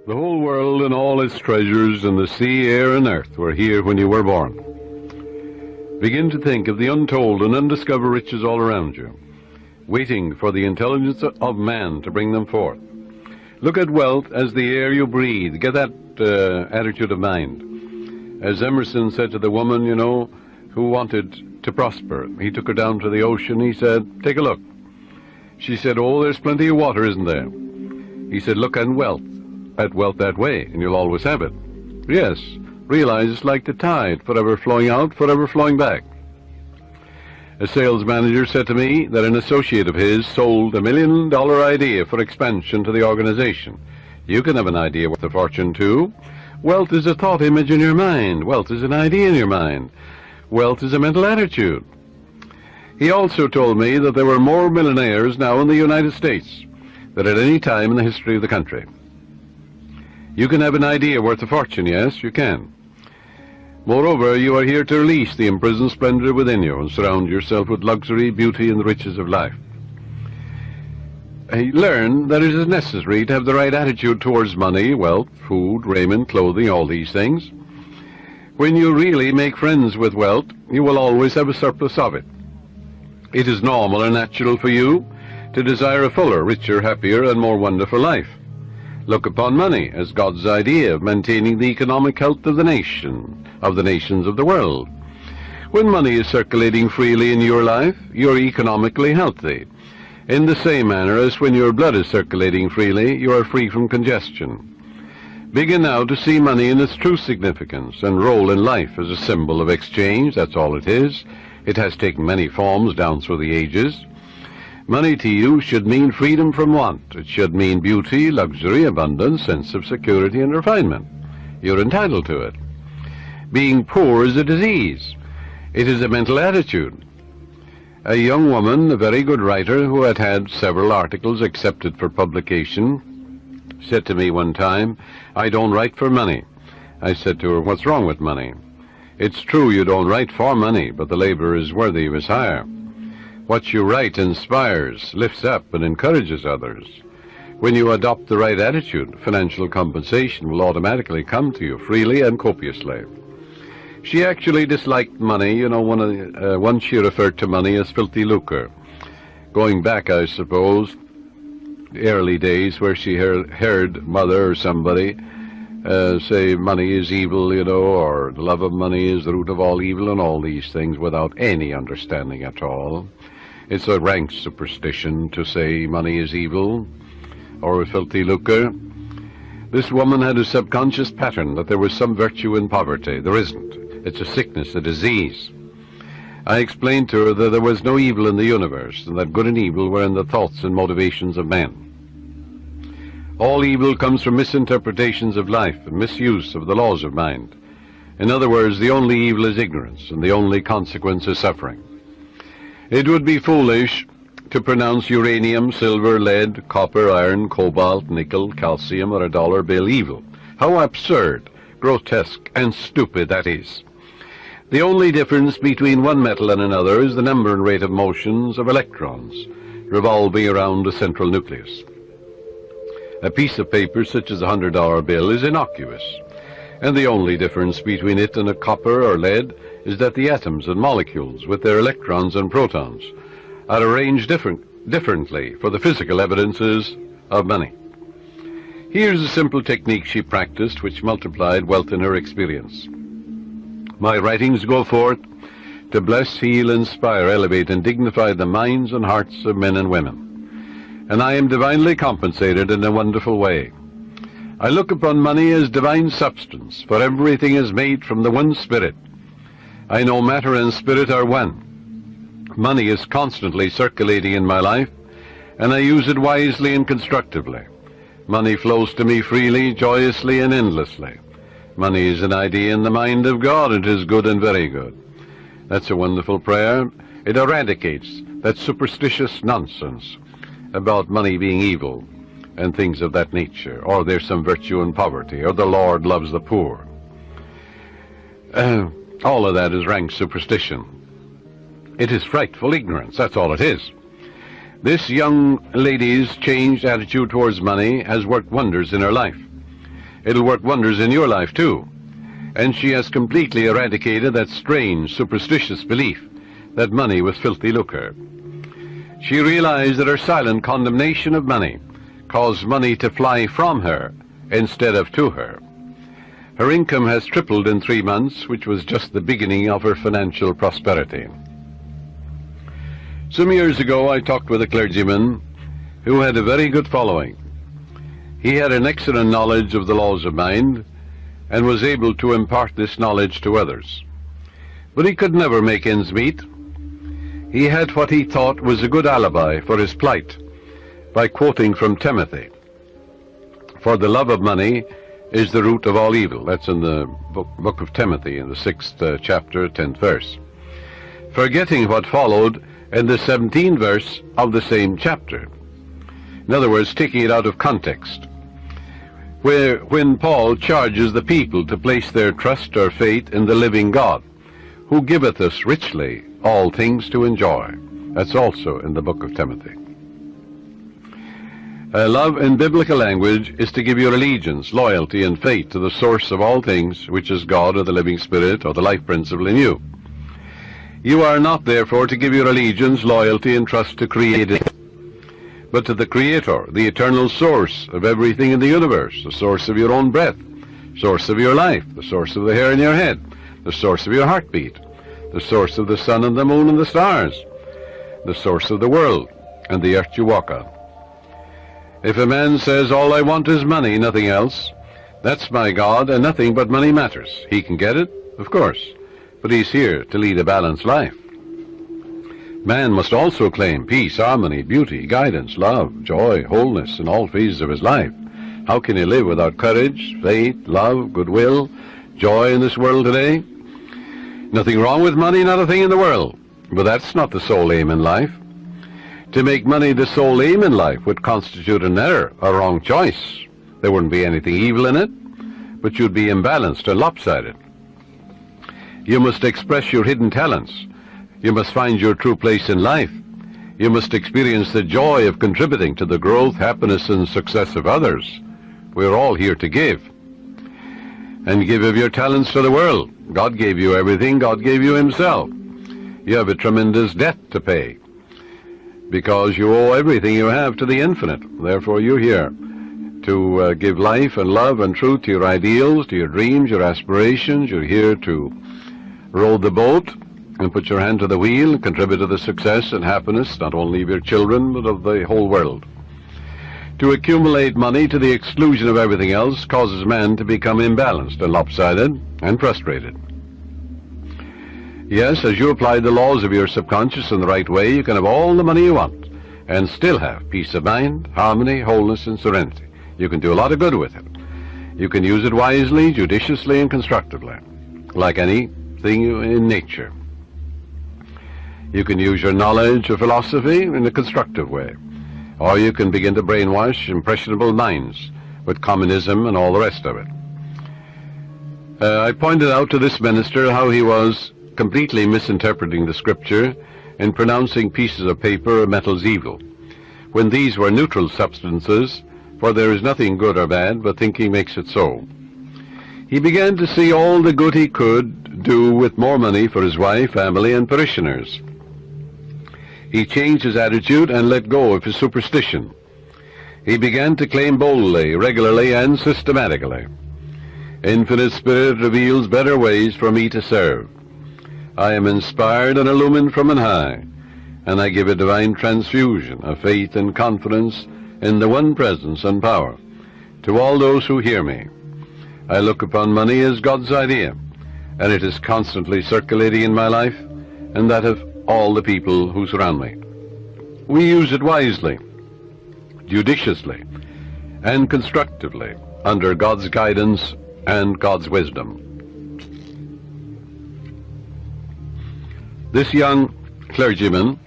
The whole world and all its treasures and the sea, air, and earth were here when you were born. Begin to think of the untold and undiscovered riches all around you, waiting for the intelligence of man to bring them forth. Look at wealth as the air you breathe. Get that attitude of mind. As Emerson said to the woman, who wanted to prosper, he took her down to the ocean. He said, "Take a look." She said, "Oh, there's plenty of water, isn't there?" He said, "Look at wealth that way, and you'll always have it." Yes, realize it's like the tide, forever flowing out, forever flowing back. A sales manager said to me that an associate of his sold $1 million idea for expansion to the organization. You can have an idea worth a fortune too. Wealth is a thought image in your mind. Wealth is an idea in your mind. Wealth is a mental attitude. He also told me that there were more millionaires now in the United States than at any time in the history of the country. You can have an idea worth a fortune, yes, you can. Moreover, you are here to release the imprisoned splendor within you and surround yourself with luxury, beauty, and the riches of life. Learn that it is necessary to have the right attitude towards money, wealth, food, raiment, clothing, all these things. When you really make friends with wealth, you will always have a surplus of it. It is normal and natural for you to desire a fuller, richer, happier, and more wonderful life. Look upon money as God's idea of maintaining the economic health of the nation, of the nations of the world. When money is circulating freely in your life, you're economically healthy. In the same manner as when your blood is circulating freely, you are free from congestion. Begin now to see money in its true significance and role in life as a symbol of exchange. That's all it is. It has taken many forms down through the ages. Money to you should mean freedom from want. It should mean beauty, luxury, abundance, sense of security, and refinement. You're entitled to it. Being poor is a disease. It is a mental attitude. A young woman, a very good writer, who had had several articles accepted for publication, said to me one time, "I don't write for money." I said to her, "What's wrong with money?" "It's true you don't write for money, but the labor is worthy of his hire. What you write inspires, lifts up, and encourages others. When you adopt the right attitude, financial compensation will automatically come to you freely and copiously." She actually disliked money. Once she referred to money as filthy lucre. Going back, I suppose, the early days where she heard mother or somebody say money is evil, or the love of money is the root of all evil, and all these things without any understanding at all. It's a rank superstition to say money is evil or filthy lucre. This woman had a subconscious pattern that there was some virtue in poverty. There isn't. It's a sickness, a disease. I explained to her that there was no evil in the universe, and that good and evil were in the thoughts and motivations of men. All evil comes from misinterpretations of life and misuse of the laws of mind. In other words, the only evil is ignorance, and the only consequence is suffering. It would be foolish to pronounce uranium, silver, lead, copper, iron, cobalt, nickel, calcium, or a dollar bill evil. How absurd, grotesque, and stupid that is. The only difference between one metal and another is the number and rate of motions of electrons revolving around a central nucleus. A piece of paper such as a $100 bill is innocuous, and the only difference between it and a copper or lead is that the atoms and molecules with their electrons and protons are arranged differently for the physical evidences of money. Here's a simple technique she practiced which multiplied wealth in her experience. My writings go forth to bless, heal, inspire, elevate, and dignify the minds and hearts of men and women. And I am divinely compensated in a wonderful way. I look upon money as divine substance, for everything is made from the one spirit. I know matter and spirit are one. Money is constantly circulating in my life, and I use it wisely and constructively. Money flows to me freely, joyously, and endlessly. Money is an idea in the mind of God. It is good and very good. That's a wonderful prayer. It eradicates that superstitious nonsense about money being evil and things of that nature, or there's some virtue in poverty, or the Lord loves the poor. All of that is rank superstition. It is frightful ignorance, that's all it is. This young lady's changed attitude towards money has worked wonders in her life. It'll work wonders in your life too. And she has completely eradicated that strange, superstitious belief that money was filthy lucre. She realized that her silent condemnation of money caused money to fly from her instead of to her. Her income has tripled in 3 months, which was just the beginning of her financial prosperity. Some years ago, I talked with a clergyman who had a very good following. He had an excellent knowledge of the laws of mind and was able to impart this knowledge to others. But he could never make ends meet. He had what he thought was a good alibi for his plight by quoting from Timothy, "For the love of money is the root of all evil." That's in the book of Timothy, in the 6th chapter, 10th verse. Forgetting what followed in the 17th verse of the same chapter. In other words, taking it out of context, when Paul charges the people to place their trust or faith in the living God, who giveth us richly all things to enjoy. That's also in the book of Timothy. Love in biblical language is to give your allegiance, loyalty, and faith to the source of all things, which is God or the living Spirit or the life principle in you. You are not, therefore, to give your allegiance, loyalty, and trust to created, but to the Creator, the eternal source of everything in the universe, the source of your own breath, source of your life, the source of the hair in your head, the source of your heartbeat, the source of the sun and the moon and the stars, the source of the world and the earth you walk on. If a man says, "All I want is money, nothing else," that's my God, and nothing but money matters. He can get it, of course, but he's here to lead a balanced life. Man must also claim peace, harmony, beauty, guidance, love, joy, wholeness in all phases of his life. How can he live without courage, faith, love, goodwill, joy in this world today? Nothing wrong with money, not a thing in the world, but that's not the sole aim in life. To make money the sole aim in life would constitute an error, a wrong choice. There wouldn't be anything evil in it, but you'd be imbalanced and lopsided. You must express your hidden talents. You must find your true place in life. You must experience the joy of contributing to the growth, happiness, and success of others. We're all here to give. And give of your talents to the world. God gave you everything. God gave you himself. You have a tremendous debt to pay, because you owe everything you have to the infinite. Therefore, you're here to give life and love and truth to your ideals, to your dreams, your aspirations. You're here to row the boat and put your hand to the wheel and contribute to the success and happiness not only of your children, but of the whole world. To accumulate money to the exclusion of everything else causes man to become imbalanced and lopsided and frustrated. Yes, as you apply the laws of your subconscious in the right way, you can have all the money you want and still have peace of mind, harmony, wholeness, and serenity. You can do a lot of good with it. You can use it wisely, judiciously, and constructively, like anything in nature. You can use your knowledge or philosophy in a constructive way, or you can begin to brainwash impressionable minds with communism and all the rest of it. I pointed out to this minister how he was completely misinterpreting the scripture and pronouncing pieces of paper or metals evil, when these were neutral substances, for there is nothing good or bad, but thinking makes it so. He began to see all the good he could do with more money for his wife, family, and parishioners. He changed his attitude and let go of his superstition. He began to claim boldly, regularly, and systematically, "Infinite Spirit reveals better ways for me to serve. I am inspired and illumined from on high, and I give a divine transfusion of faith and confidence in the one presence and power to all those who hear me. I look upon money as God's idea, and it is constantly circulating in my life and that of all the people who surround me. We use it wisely, judiciously, and constructively under God's guidance and God's wisdom." This young clergyman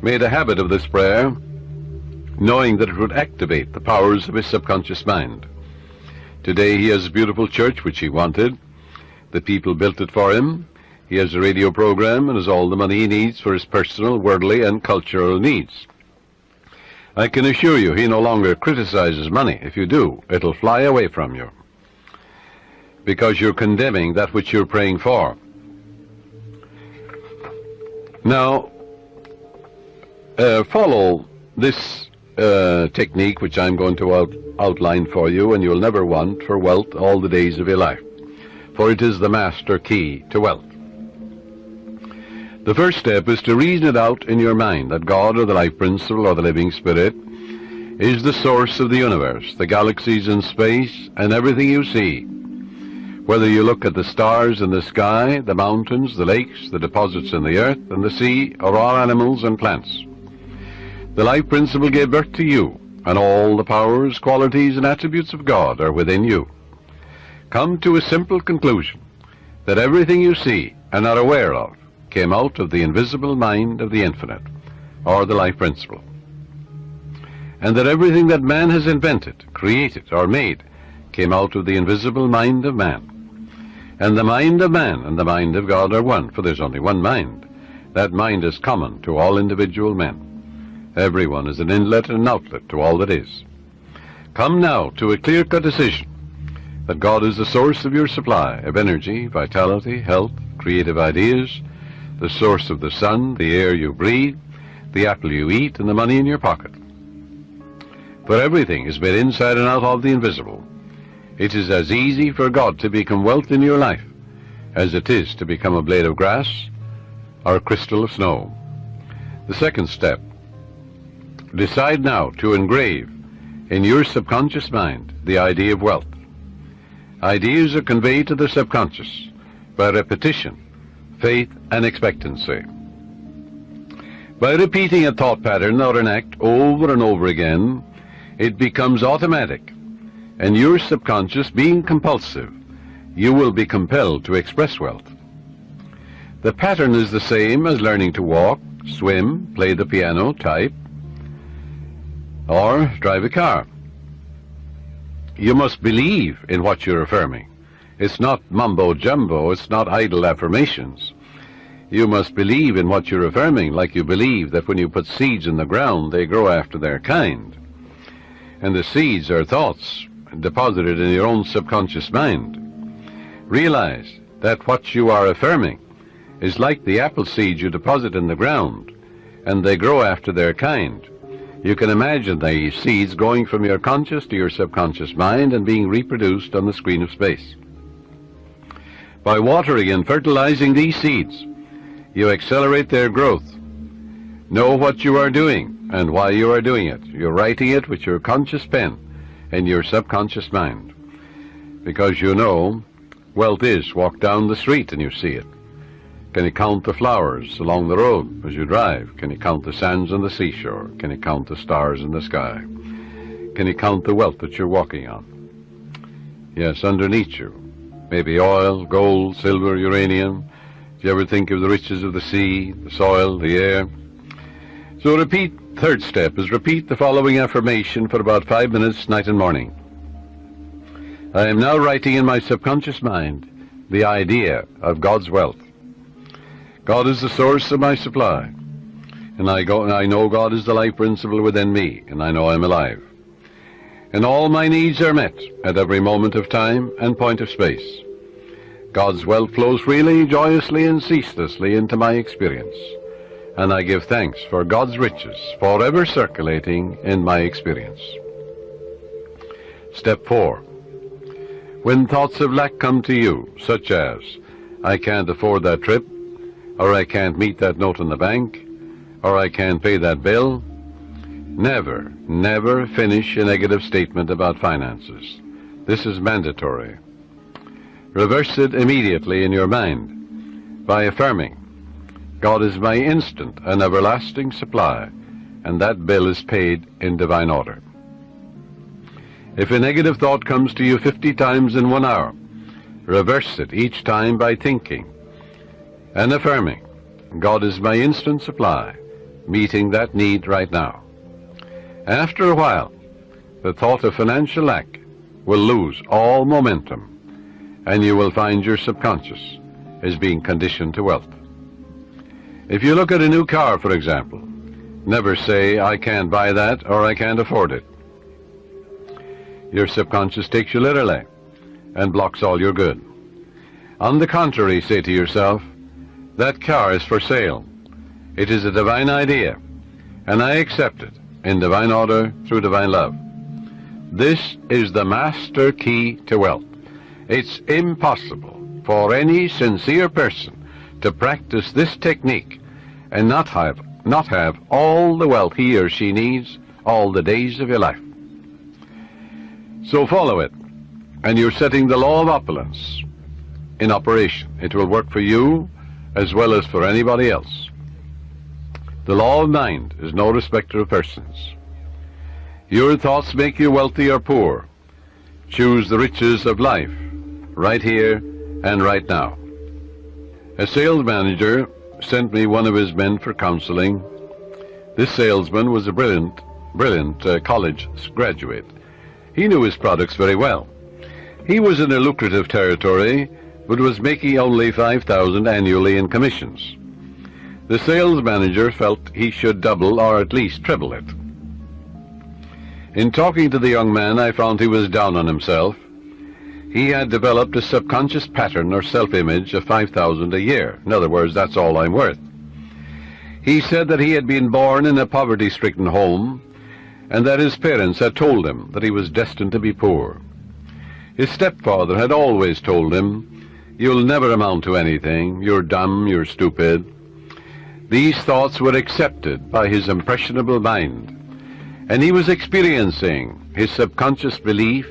made a habit of this prayer, knowing that it would activate the powers of his subconscious mind. Today he has a beautiful church which he wanted. The people built it for him. He has a radio program and has all the money he needs for his personal, worldly, and cultural needs. I can assure you he no longer criticizes money. If you do, it'll fly away from you. because you're condemning that which you're praying for. Now, follow this technique which I'm going to outline for you, and you'll never want for wealth all the days of your life, for it is the master key to wealth. The first step is to reason it out in your mind that God, or the life principle, or the living spirit, is the source of the universe, the galaxies in space, and everything you see. Whether you look at the stars in the sky, the mountains, the lakes, the deposits in the earth and the sea, or all animals and plants. The life principle gave birth to you, and all the powers, qualities, and attributes of God are within you. Come to a simple conclusion, that everything you see and are aware of came out of the invisible mind of the infinite, or the life principle. And that everything that man has invented, created, or made came out of the invisible mind of man. And the mind of man and the mind of God are one, for there's only one mind. That mind is common to all individual men. Everyone is an inlet and an outlet to all that is. Come now to a clear-cut decision that God is the source of your supply of energy, vitality, health, creative ideas, the source of the sun, the air you breathe, the apple you eat, and the money in your pocket. For everything is made inside and out of the invisible. It is as easy for God to become wealth in your life as it is to become a blade of grass or a crystal of snow. The second step, decide now to engrave in your subconscious mind the idea of wealth. Ideas are conveyed to the subconscious by repetition, faith, and expectancy. By repeating a thought pattern or an act over and over again, it becomes automatic, and your subconscious being compulsive, you will be compelled to express wealth. The pattern is the same as learning to walk, swim, play the piano, type, or drive a car. You must believe in what you're affirming. It's not mumbo-jumbo, it's not idle affirmations. You must believe in what you're affirming, like you believe that when you put seeds in the ground, they grow after their kind. And the seeds are thoughts deposited in your own subconscious mind. Realize that what you are affirming is like the apple seeds you deposit in the ground, and they grow after their kind. You can imagine the seeds going from your conscious to your subconscious mind and being reproduced on the screen of space. By watering and fertilizing these seeds, you accelerate their growth. Know what you are doing and why you are doing it. You're writing it with your conscious pen in your subconscious mind. Because you know, wealth is walk down the street and you see it. Can you count the flowers along the road as you drive? Can you count the sands on the seashore? Can you count the stars in the sky? Can you count the wealth that you're walking on? Yes, underneath you. Maybe oil, gold, silver, uranium. Do you ever think of the riches of the sea, the soil, the air? So third step is repeat the following affirmation for about 5 minutes, night and morning. I am now writing in my subconscious mind the idea of God's wealth. God is the source of my supply, and I know God is the life principle within me, and I know I'm alive. And all my needs are met at every moment of time and point of space. God's wealth flows freely, joyously, and ceaselessly into my experience, and I give thanks for God's riches forever circulating in my experience. Step 4. When thoughts of lack come to you, such as, I can't afford that trip, or I can't meet that note in the bank, or I can't pay that bill, never, never finish a negative statement about finances. This is mandatory. Reverse it immediately in your mind by affirming, God is my instant and everlasting supply, and that bill is paid in divine order. If a negative thought comes to you 50 times in 1 hour, reverse it each time by thinking and affirming, God is my instant supply, meeting that need right now. After a while, the thought of financial lack will lose all momentum, and you will find your subconscious is being conditioned to wealth. If you look at a new car, for example, never say, I can't buy that or I can't afford it. Your subconscious takes you literally, and blocks all your good. On the contrary, say to yourself, that car is for sale. It is a divine idea, and I accept it in divine order through divine love. This is the master key to wealth. It's impossible for any sincere person to practice this technique and not have all the wealth he or she needs all the days of your life. So follow it, and you're setting the law of opulence in operation. It will work for you as well as for anybody else. The law of mind is no respecter of persons. Your thoughts make you wealthy or poor. Choose the riches of life, right here and right now. A sales manager sent me one of his men for counseling. This salesman was a brilliant college graduate. He knew his products very well. He was in a lucrative territory, but was making only $5,000 annually in commissions. The sales manager felt he should double or at least triple it. In talking to the young man, I found he was down on himself. He had developed a subconscious pattern or self-image of $5,000 a year. In other words, that's all I'm worth. He said that he had been born in a poverty-stricken home and that his parents had told him that he was destined to be poor. His stepfather had always told him, "You'll never amount to anything. You're dumb, you're stupid." These thoughts were accepted by his impressionable mind, and he was experiencing his subconscious belief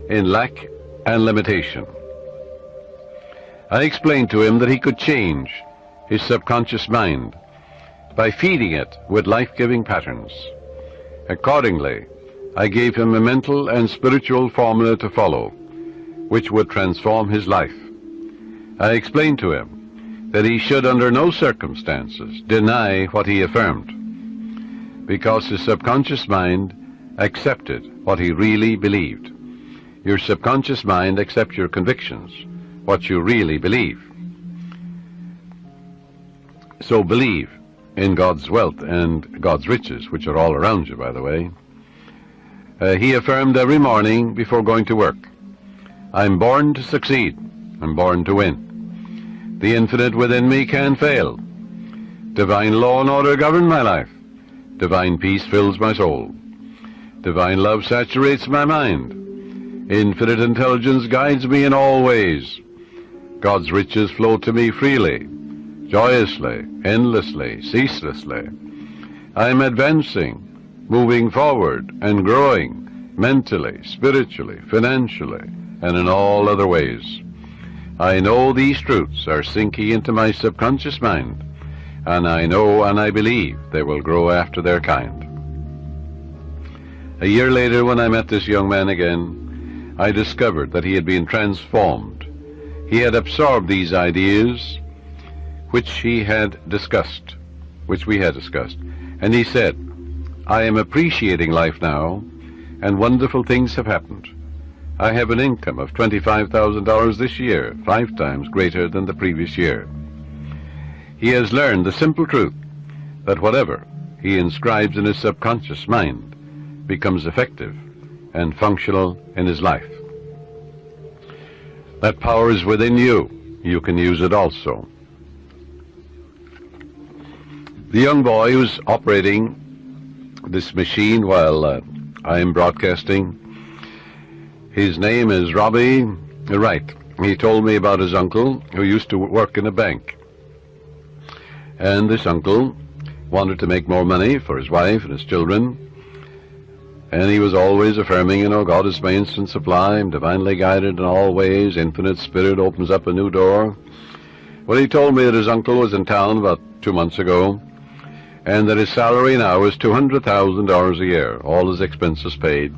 in lack and limitation. I explained to him that he could change his subconscious mind by feeding it with life-giving patterns. Accordingly, I gave him a mental and spiritual formula to follow, which would transform his life. I explained to him that he should under no circumstances deny what he affirmed, because his subconscious mind accepted what he really believed. Your subconscious mind accepts your convictions, what you really believe. So believe in God's wealth and God's riches, which are all around you, by the way. He affirmed every morning before going to work, "I'm born to succeed. I'm born to win. The infinite within me can't fail. Divine law and order govern my life. Divine peace fills my soul. Divine love saturates my mind. Infinite intelligence guides me in all ways. God's riches flow to me freely, joyously, endlessly, ceaselessly. I am advancing, moving forward, and growing mentally, spiritually, financially, and in all other ways. I know these truths are sinking into my subconscious mind, and I know and I believe they will grow after their kind." A year later, when I met this young man again, I discovered that he had been transformed. He had absorbed these ideas which we had discussed, and he said, "I am appreciating life now, and wonderful things have happened. I have an income of $25,000 this year, 5 times greater than the previous year." He has learned the simple truth that whatever he inscribes in his subconscious mind becomes effective and functional in his life. That power is within you. You can use it also. The young boy who's operating this machine while I am broadcasting, his name is Robbie Wright. He told me about his uncle who used to work in a bank. And this uncle wanted to make more money for his wife and his children. And he was always affirming, God is my instant supply, I'm divinely guided in all ways, infinite spirit opens up a new door. Well, he told me that his uncle was in town about 2 months ago, and that his salary now is $200,000 a year, all his expenses paid.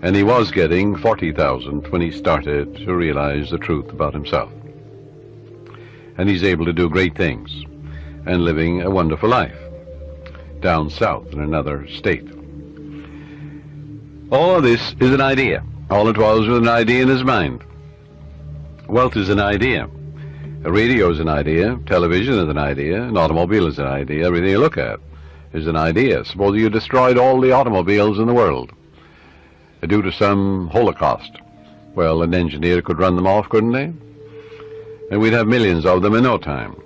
And he was getting $40,000 when he started to realize the truth about himself. And he's able to do great things and living a wonderful life down south in another state. All of this is an idea. All it was an idea in his mind. Wealth is an idea. A radio is an idea. Television is an idea. An automobile is an idea. Everything you look at is an idea. Suppose you destroyed all the automobiles in the world due to some holocaust. Well, an engineer could run them off, couldn't they? And we'd have millions of them in no time.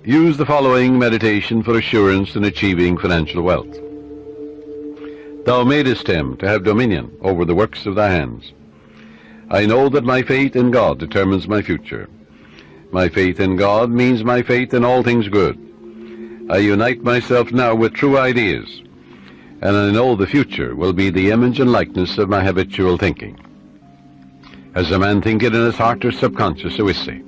Use the following meditation for assurance in achieving financial wealth. Thou madest him to have dominion over the works of thy hands. I know that my faith in God determines my future. My faith in God means my faith in all things good. I unite myself now with true ideas, and I know the future will be the image and likeness of my habitual thinking. As a man thinketh in his heart or subconscious, so is he.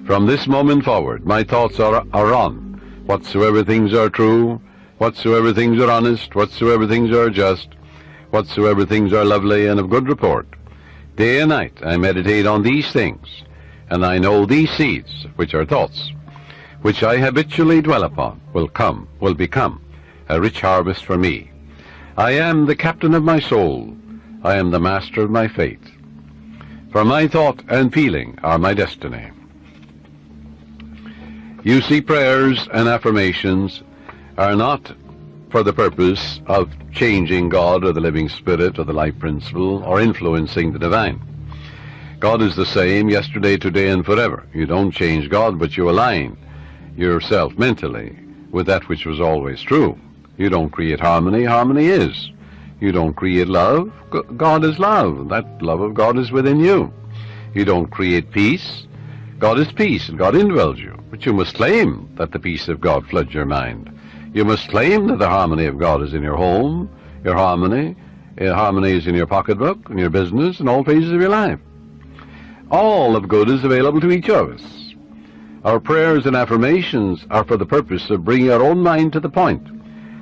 From this moment forward, my thoughts are on whatsoever things are true, whatsoever things are honest, whatsoever things are just, whatsoever things are lovely and of good report. Day and night I meditate on these things, and I know these seeds, which are thoughts, which I habitually dwell upon, will become a rich harvest for me. I am the captain of my soul. I am the master of my fate. For my thought and feeling are my destiny. You see, prayers and affirmations are not for the purpose of changing God or the living spirit or the life principle or influencing the divine. God is the same yesterday, today, and forever. You don't change God, but you align yourself mentally with that which was always true. You don't create harmony. Harmony is. You don't create love. God is love. That love of God is within you. You don't create peace. God is peace, and God indwells you. But you must claim that the peace of God floods your mind. You must claim that the harmony of God is in your home, your harmony is in your pocketbook, in your business, and all phases of your life. All of good is available to each of us. Our prayers and affirmations are for the purpose of bringing our own mind to the point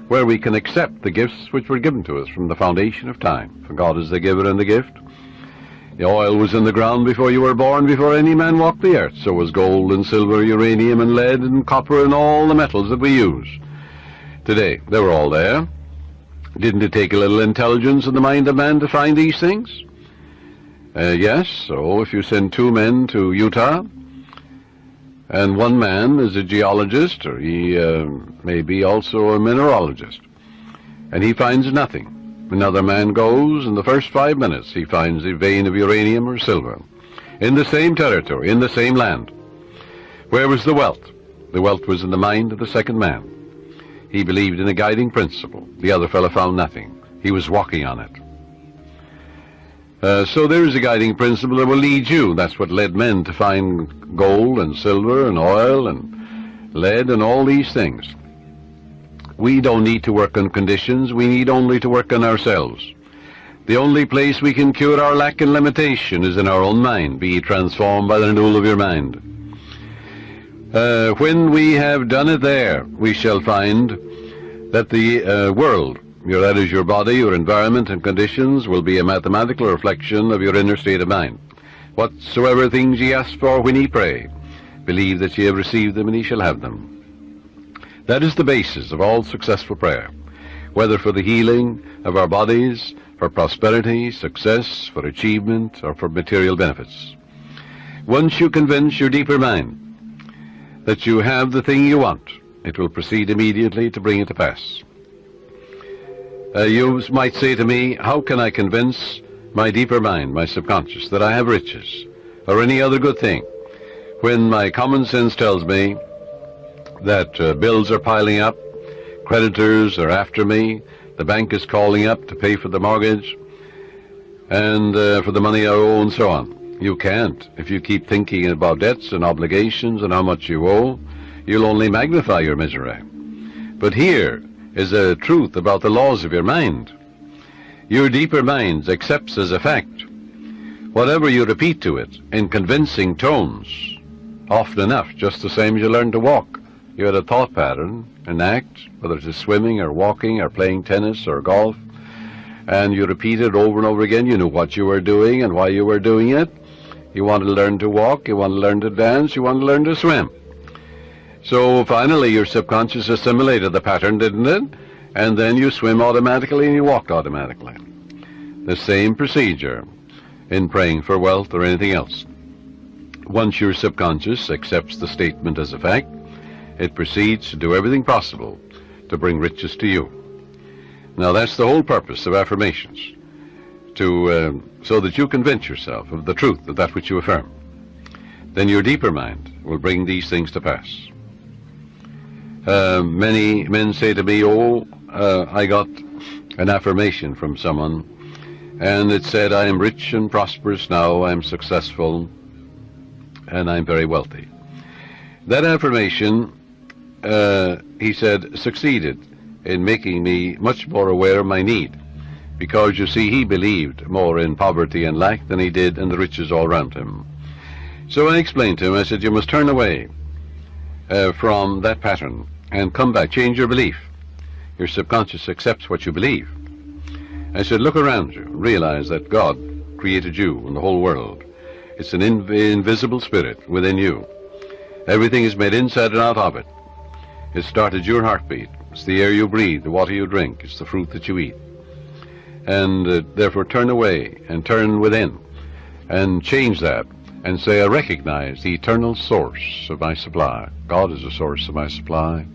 where we can accept the gifts which were given to us from the foundation of time. For God is the giver and the gift. The oil was in the ground before you were born, before any man walked the earth. So was gold and silver, uranium and lead and copper and all the metals that we use today. They were all there. Didn't it take a little intelligence in the mind of man to find these things? Yes, so if you send 2 men to Utah, and one man is a geologist, or he may be also a mineralogist, and he finds nothing. Another man goes, in the first 5 minutes he finds a vein of uranium or silver, in the same territory, in the same land. Where was the wealth? The wealth was in the mind of the second man. He believed in a guiding principle. The other fellow found nothing. He was walking on it. So there is a guiding principle that will lead you. That's what led men to find gold and silver and oil and lead and all these things. We don't need to work on conditions. We need only to work on ourselves. The only place we can cure our lack and limitation is in our own mind. Be transformed by the renewal of your mind. When we have done it there, we shall find that the world, that is your body, your environment and conditions, will be a mathematical reflection of your inner state of mind. Whatsoever things ye ask for when ye pray, believe that ye have received them, and ye shall have them. That is the basis of all successful prayer, whether for the healing of our bodies, for prosperity, success, for achievement, or for material benefits. Once you convince your deeper mind that you have the thing you want, it will proceed immediately to bring it to pass. You might say to me, how can I convince my deeper mind, my subconscious, that I have riches, or any other good thing, when my common sense tells me that bills are piling up, creditors are after me, the bank is calling up to pay for the mortgage, and for the money I owe, and so on. You can't. If you keep thinking about debts and obligations and how much you owe, you'll only magnify your misery. But here is a truth about the laws of your mind. Your deeper mind accepts as a fact whatever you repeat to it in convincing tones, often enough, just the same as you learn to walk. You had a thought pattern, an act, whether it's swimming or walking or playing tennis or golf, and you repeat it over and over again. You knew what you were doing and why you were doing it. You wanted to learn to walk, you wanted to learn to dance, you wanted to learn to swim. So finally your subconscious assimilated the pattern, didn't it? And then you swim automatically and you walk automatically. The same procedure in praying for wealth or anything else. Once your subconscious accepts the statement as a fact, it proceeds to do everything possible to bring riches to you. Now that's the whole purpose of affirmations, so that you convince yourself of the truth of that which you affirm. Then your deeper mind will bring these things to pass. Many men say to me, I got an affirmation from someone, and it said, I am rich and prosperous now, I am successful, and I'm very wealthy. That affirmation, he said, succeeded in making me much more aware of my need, because, you see, he believed more in poverty and lack than he did in the riches all around him. So I explained to him, I said, you must turn away from that pattern and come back, change your belief. Your subconscious accepts what you believe. I said, look around you, realize that God created you and the whole world. It's an invisible spirit within you. Everything is made inside and out of it. It started your heartbeat. It's the air you breathe, the water you drink, it's the fruit that you eat. And therefore turn away and turn within and change that and say, I recognize the eternal source of my supply. God is the source of my supply.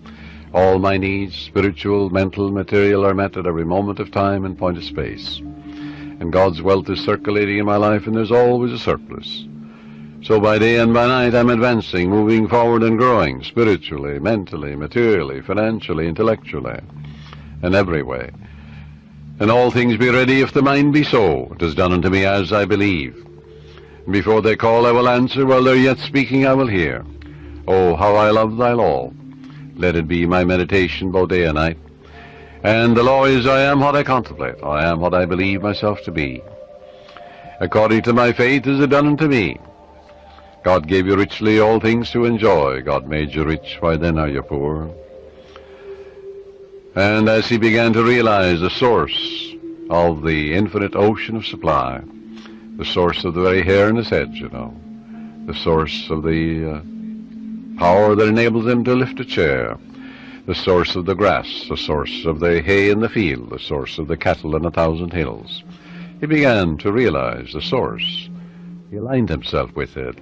All my needs, spiritual, mental, material, are met at every moment of time and point of space. And God's wealth is circulating in my life, and there's always a surplus. So by day and by night I'm advancing, moving forward and growing, spiritually, mentally, materially, financially, intellectually, and every way. And all things be ready if the mind be so. It is done unto me as I believe. And before they call I will answer, while they're yet speaking I will hear. Oh, how I love thy law. Let it be my meditation both day and night. And the law is, I am what I contemplate. I am what I believe myself to be. According to my faith is it done unto me. God gave you richly all things to enjoy. God made you rich, why then are you poor? And as he began to realize the source of the infinite ocean of supply, the source of the very hair in his head, you know, the source of the power that enables him to lift a chair, the source of the grass, the source of the hay in the field, the source of the cattle in 1,000 hills. He began to realize the source. He aligned himself with it,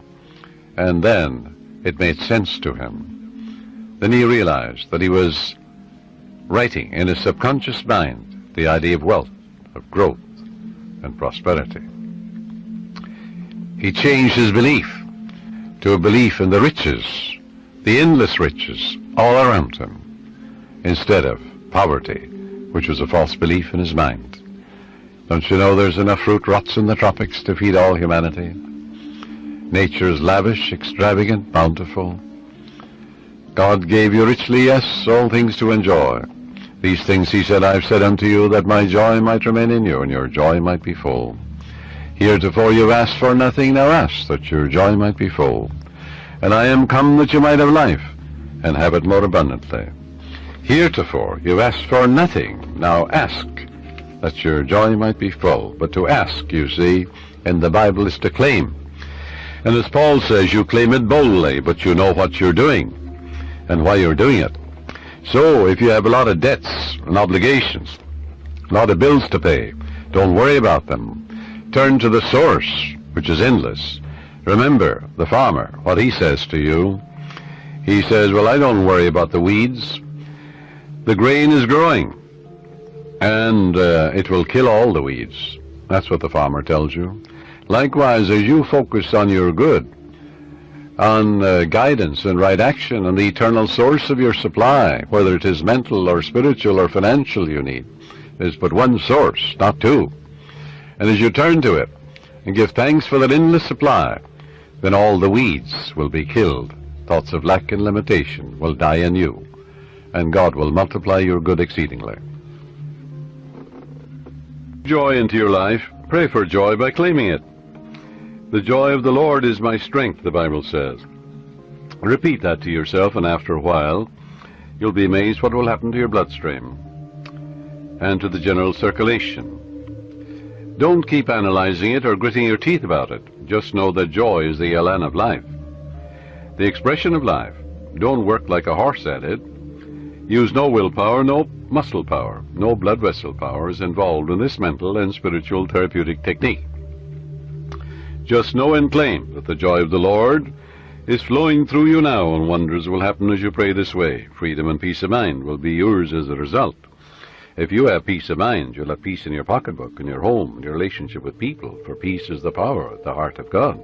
and then it made sense to him. Then he realized that he was writing in his subconscious mind the idea of wealth, of growth, and prosperity. He changed his belief to a belief in the riches, the endless riches all around him, instead of poverty, which was a false belief in his mind. Don't you know there's enough fruit rots in the tropics to feed all humanity? Nature is lavish, extravagant, bountiful. God gave you richly, yes, all things to enjoy. These things, he said, I've said unto you, that my joy might remain in you, and your joy might be full. Heretofore you've asked for nothing, now ask, that your joy might be full. And I am come that you might have life, and have it more abundantly. Heretofore you've asked for nothing, now ask, that your joy might be full. But to ask, you see, in the Bible is to claim. And as Paul says, you claim it boldly, but you know what you're doing, and why you're doing it. So if you have a lot of debts and obligations, a lot of bills to pay, don't worry about them. Turn to the source, which is endless. Remember the farmer, what he says to you. He says, well, I don't worry about the weeds. The grain is growing, and it will kill all the weeds. That's what the farmer tells you. Likewise, as you focus on your good, on guidance and right action, and the eternal source of your supply, whether it is mental or spiritual or financial you need, there's but one source, not two. And as you turn to it and give thanks for that endless supply, then all the weeds will be killed. Thoughts of lack and limitation will die in you, and God will multiply your good exceedingly. Joy into your life. Pray for joy by claiming it. The joy of the Lord is my strength, the Bible says. Repeat that to yourself, and after a while you'll be amazed what will happen to your bloodstream and to the general circulation. Don't keep analyzing it or gritting your teeth about it. Just know that joy is the elan of life, the expression of life. Don't work like a horse at it. Use no willpower, no muscle power, no blood vessel power is involved in this mental and spiritual therapeutic technique. Just know and claim that the joy of the Lord is flowing through you now, and wonders will happen as you pray this way. Freedom and peace of mind will be yours as a result. If you have peace of mind, you'll have peace in your pocketbook, in your home, in your relationship with people, for peace is the power at the heart of God.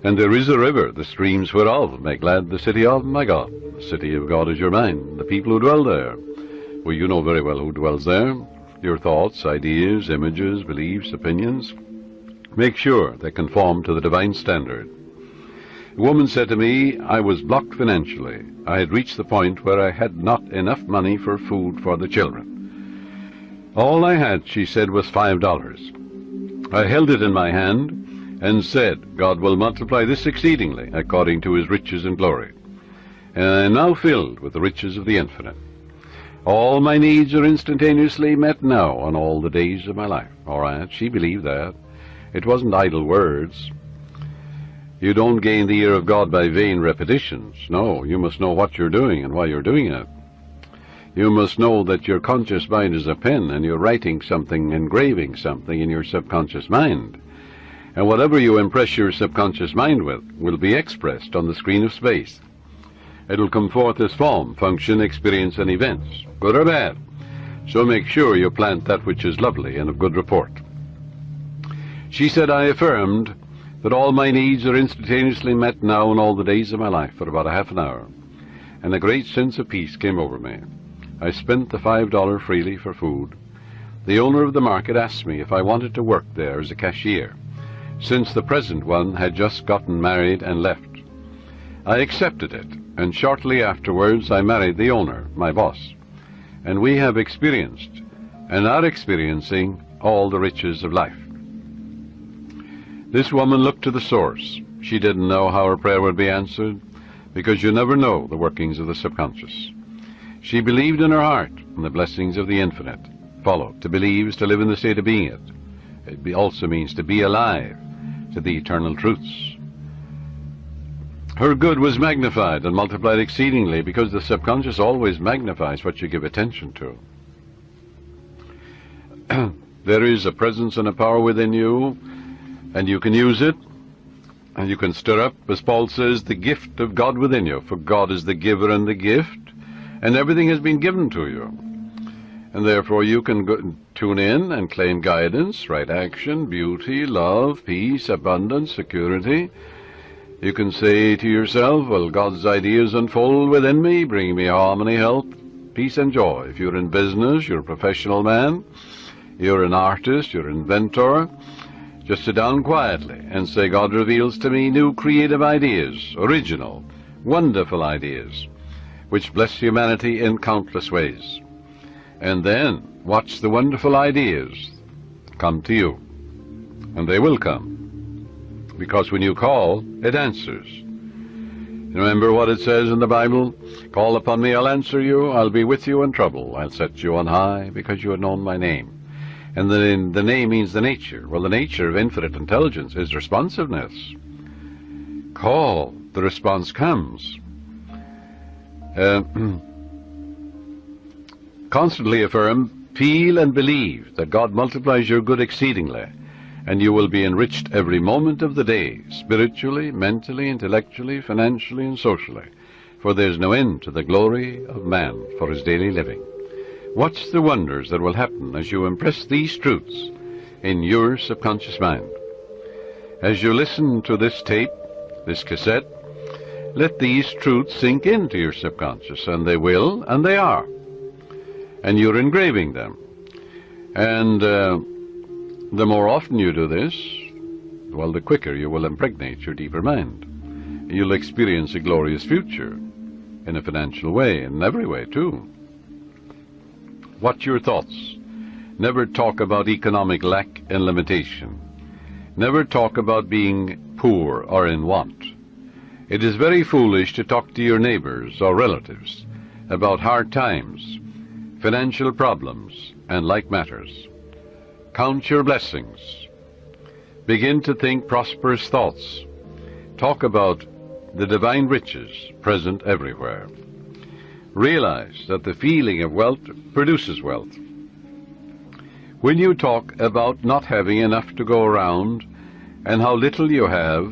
And there is a river, the streams whereof make glad the city of my God. The city of God is your mind, the people who dwell there. Well, you know very well who dwells there. Your thoughts, ideas, images, beliefs, opinions. Make sure they conform to the divine standard. A woman said to me, I was blocked financially. I had reached the point where I had not enough money for food for the children. All I had, she said, was $5. I held it in my hand and said, God will multiply this exceedingly according to his riches and glory. And I am now filled with the riches of the infinite. All my needs are instantaneously met now on all the days of my life. All right, she believed that. It wasn't idle words. You don't gain the ear of God by vain repetitions. No, you must know what you're doing and why you're doing it. You must know that your conscious mind is a pen and you're writing something, engraving something in your subconscious mind. And whatever you impress your subconscious mind with will be expressed on the screen of space. It'll come forth as form, function, experience, and events, good or bad. So make sure you plant that which is lovely and of good report. She said, I affirmed that all my needs are instantaneously met now in all the days of my life for about a half an hour, and a great sense of peace came over me. I spent the $5 freely for food. The owner of the market asked me if I wanted to work there as a cashier, since the present one had just gotten married and left. I accepted it, and shortly afterwards I married the owner, my boss, and we have experienced and are experiencing all the riches of life. This woman looked to the source. She didn't know how her prayer would be answered, because you never know the workings of the subconscious. She believed in her heart in the blessings of the infinite. Follow. To believe is to live in the state of being it. It also means to be alive to the eternal truths. Her good was magnified and multiplied exceedingly, because the subconscious always magnifies what you give attention to. There is a presence and a power within you, and you can use it, and you can stir up, as Paul says, the gift of God within you, for God is the giver and the gift, and everything has been given to you. And therefore you can tune in and claim guidance, right action, beauty, love, peace, abundance, security. You can say to yourself, well, God's ideas unfold within me, bringing me harmony, health, peace, and joy. If you're in business, you're a professional man, you're an artist, you're an inventor, just sit down quietly and say, God reveals to me new creative ideas, original, wonderful ideas, which bless humanity in countless ways. And then watch the wonderful ideas come to you. And they will come, because when you call, it answers. Remember what it says in the Bible? Call upon me, I'll answer you. I'll be with you in trouble. I'll set you on high, because you have known my name. And the name means the nature. Well, the nature of infinite intelligence is responsiveness. Call, the response comes. Constantly affirm, feel and believe that God multiplies your good exceedingly, and you will be enriched every moment of the day, spiritually, mentally, intellectually, financially, and socially, for there's no end to the glory of man for his daily living. Watch the wonders that will happen as you impress these truths in your subconscious mind. As you listen to this tape, this cassette, let these truths sink into your subconscious, and they will, and they are. And you're engraving them. And the more often you do this, well, the quicker you will impregnate your deeper mind. You'll experience a glorious future in a financial way, in every way, too. Watch your thoughts. Never talk about economic lack and limitation. Never talk about being poor or in want. It is very foolish to talk to your neighbors or relatives about hard times, financial problems, and like matters. Count your blessings. Begin to think prosperous thoughts. Talk about the divine riches present everywhere. Realize that the feeling of wealth produces wealth. When you talk about not having enough to go around, and how little you have,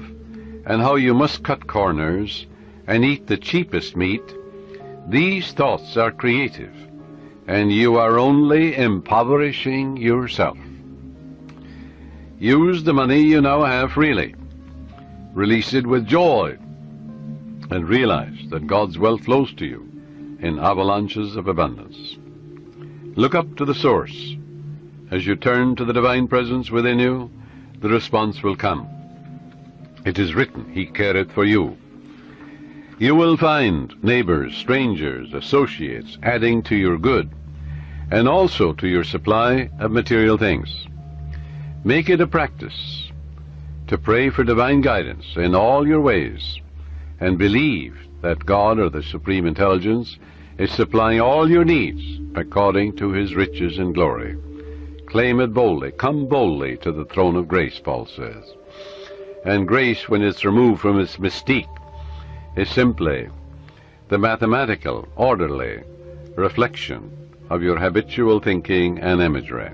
and how you must cut corners and eat the cheapest meat, these thoughts are creative. and you are only impoverishing yourself. Use the money you now have freely. Release it with joy, and realize that God's wealth flows to you in avalanches of abundance. Look up to the source. As you turn to the divine presence within you, the response will come. It is written, He careth for you. You will find neighbors, strangers, associates adding to your good, and also to your supply of material things. Make it a practice to pray for divine guidance in all your ways, and believe that God, or the Supreme Intelligence, is supplying all your needs according to His riches and glory. Claim it boldly. Come boldly to the throne of grace, Paul says. And grace, when it's removed from its mystique, is simply the mathematical, orderly reflection of your habitual thinking and imagery.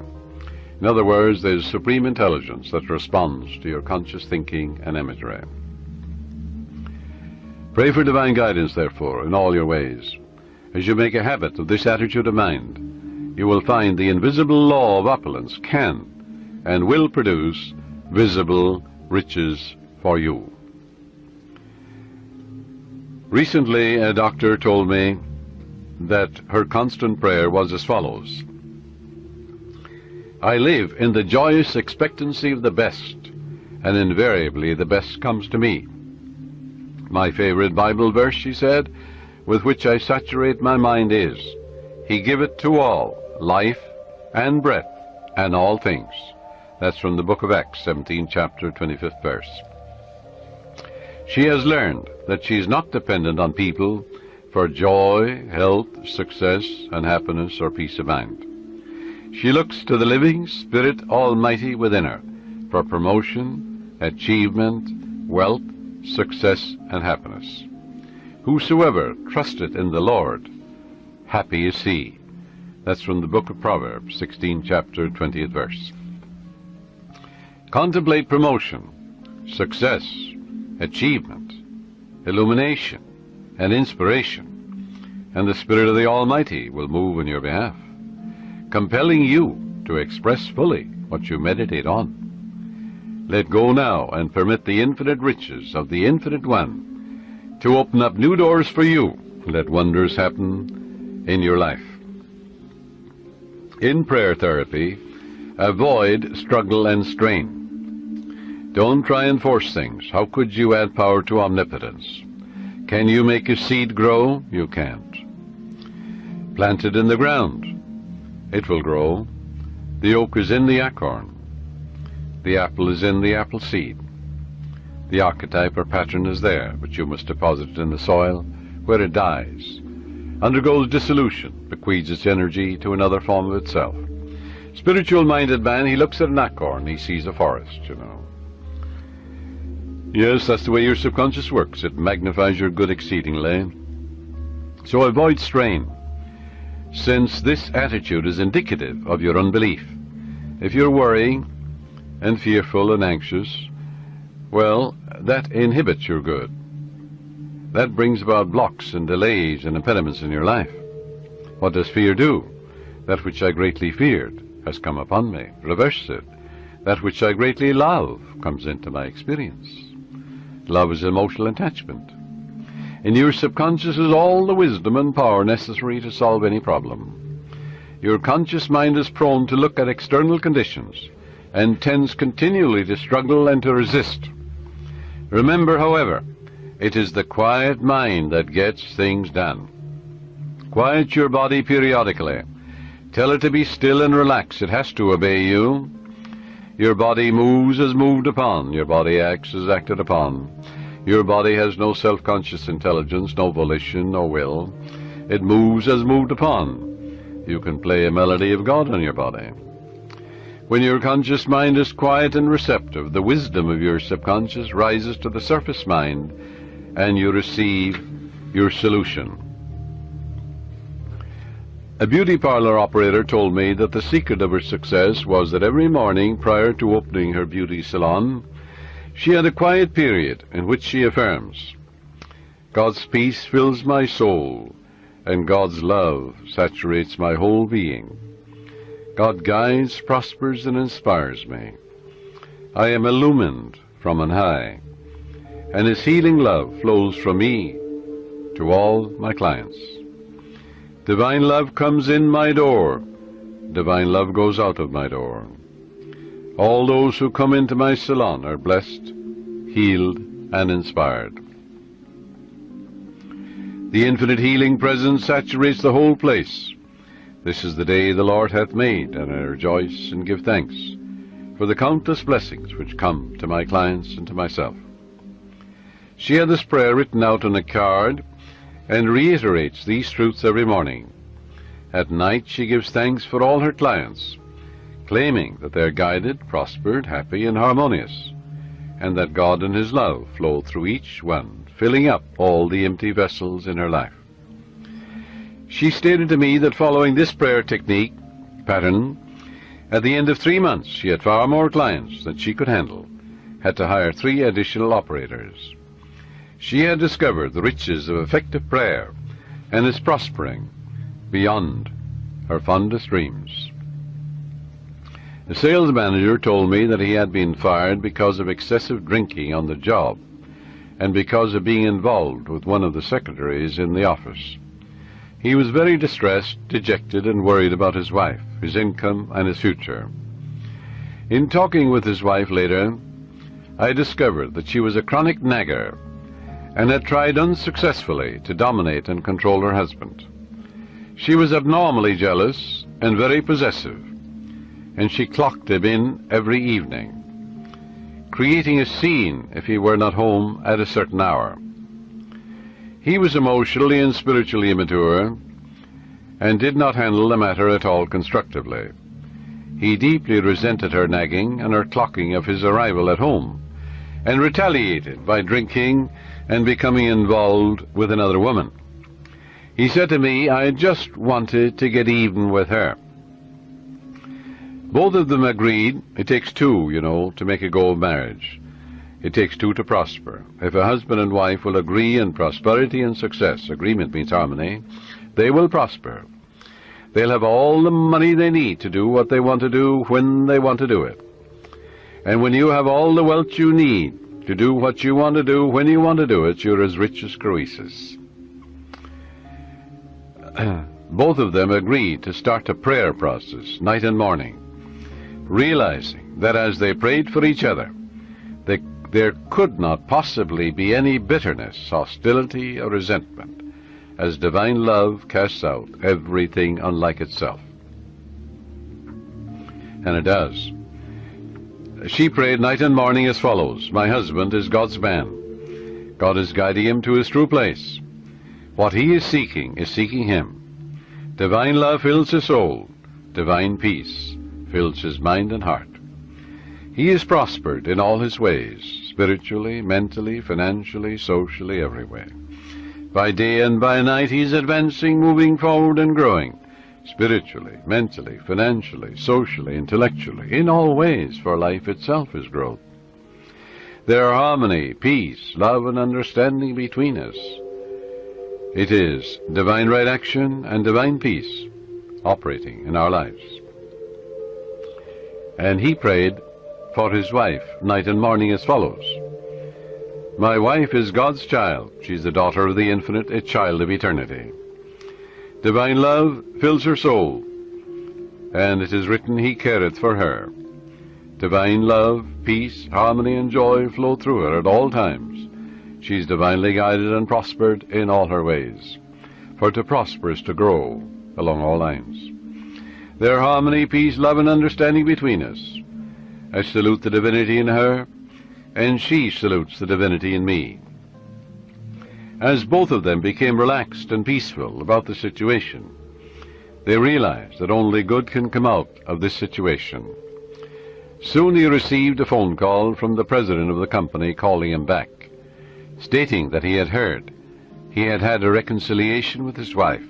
In other words, there's supreme intelligence that responds to your conscious thinking and imagery. Pray for divine guidance, therefore, in all your ways. As you make a habit of this attitude of mind, you will find the invisible law of opulence can and will produce visible riches for you. Recently, a doctor told me that her constant prayer was as follows: I live in the joyous expectancy of the best, and invariably the best comes to me. My favorite Bible verse, she said, with which I saturate my mind is, He giveth to all life and breath and all things. That's from the book of Acts, 17th chapter, 25th verse. She has learned that she is not dependent on people for joy, health, success, and happiness or peace of mind. She looks to the living Spirit Almighty within her for promotion, achievement, wealth, success, and happiness. Whosoever trusteth in the Lord, happy is he. That's from the book of Proverbs, 16th chapter, 20th verse. Contemplate promotion, success, achievement, illumination, and inspiration, and the Spirit of the Almighty will move in your behalf, compelling you to express fully what you meditate on. Let go now and permit the infinite riches of the Infinite One to open up new doors for you. Let wonders happen in your life. In prayer therapy, avoid struggle and strain. Don't try and force things. How could you add power to omnipotence? Can you make a seed grow? You can't. Plant it in the ground. It will grow. The oak is in the acorn. The apple is in the apple seed. The archetype or pattern is there, but you must deposit it in the soil, where it dies, undergoes dissolution, bequeaths its energy to another form of itself. Spiritual-minded man, he looks at an acorn, he sees a forest, you know. Yes, that's the way your subconscious works. It magnifies your good exceedingly. So avoid strain, since this attitude is indicative of your unbelief. If you're worrying and fearful and anxious, well, that inhibits your good. That brings about blocks and delays and impediments in your life. What does fear do? That which I greatly feared has come upon me. Reverse it. That which I greatly love comes into my experience. Love is emotional attachment. In your subconscious is all the wisdom and power necessary to solve any problem. Your conscious mind is prone to look at external conditions and tends continually to struggle and to resist. Remember, however, it is the quiet mind that gets things done. Quiet your body periodically. Tell it to be still and relax. It has to obey you. Your body moves as moved upon. Your body acts as acted upon. Your body has no self-conscious intelligence, no volition, no will. It moves as moved upon. You can play a melody of God on your body. When your conscious mind is quiet and receptive, the wisdom of your subconscious rises to the surface mind, and you receive your solution. A beauty parlor operator told me that the secret of her success was that every morning prior to opening her beauty salon, she had a quiet period in which she affirms, God's peace fills my soul, and God's love saturates my whole being. God guides, prospers, and inspires me. I am illumined from on high, and His healing love flows from me to all my clients. Divine love comes in my door. Divine love goes out of my door. All those who come into my salon are blessed, healed, and inspired. The infinite healing presence saturates the whole place. This is the day the Lord hath made, and I rejoice and give thanks for the countless blessings which come to my clients and to myself. She had this prayer written out on a card and reiterates these truths every morning. At night she gives thanks for all her clients, claiming that they are guided, prospered, happy, and harmonious, and that God and His love flow through each one, filling up all the empty vessels in her life. She stated to me that following this prayer technique pattern, at the end of 3 months she had far more clients than she could handle, had to hire 3 additional operators. She had discovered the riches of effective prayer and is prospering beyond her fondest dreams. The sales manager told me that he had been fired because of excessive drinking on the job and because of being involved with one of the secretaries in the office. He was very distressed, dejected, and worried about his wife, his income, and his future. In talking with his wife later, I discovered that she was a chronic nagger and had tried unsuccessfully to dominate and control her husband. She was abnormally jealous and very possessive, and she clocked him in every evening, creating a scene if he were not home at a certain hour. He was emotionally and spiritually immature and did not handle the matter at all constructively. He deeply resented her nagging and her clocking of his arrival at home, and retaliated by drinking and becoming involved with another woman. He said to me, "I just wanted to get even with her." Both of them agreed it takes 2, to make a go of marriage. It takes 2 to prosper. If a husband and wife will agree in prosperity and success, agreement means harmony, they will prosper. They'll have all the money they need to do what they want to do when they want to do it. And when you have all the wealth you need to do what you want to do when you want to do it, you're as rich as Croesus. Both of them agreed to start a prayer process night and morning, realizing that as they prayed for each other, there could not possibly be any bitterness, hostility, or resentment, as divine love casts out everything unlike itself. And it does. She prayed night and morning as follows: "My husband is God's man. God is guiding him to his true place. What he is seeking him. Divine love fills his soul. Divine peace fills his mind and heart. He is prospered in all his ways, spiritually, mentally, financially, socially, everywhere. By day and by night he's advancing, moving forward and growing, spiritually, mentally, financially, socially, intellectually, in all ways, for life itself is growth. There are harmony, peace, love, and understanding between us. It is divine right action and divine peace operating in our lives." And he prayed for his wife night and morning as follows: "My wife is God's child. She's the daughter of the infinite, a child of eternity. Divine love fills her soul, and it is written, He careth for her. Divine love, peace, harmony, and joy flow through her at all times. She's divinely guided and prospered in all her ways, for to prosper is to grow along all lines. There are harmony, peace, love, and understanding between us. I salute the divinity in her, and she salutes the divinity in me." As both of them became relaxed and peaceful about the situation, they realized that only good can come out of this situation. Soon he received a phone call from the president of the company calling him back, stating that he had heard he had had a reconciliation with his wife,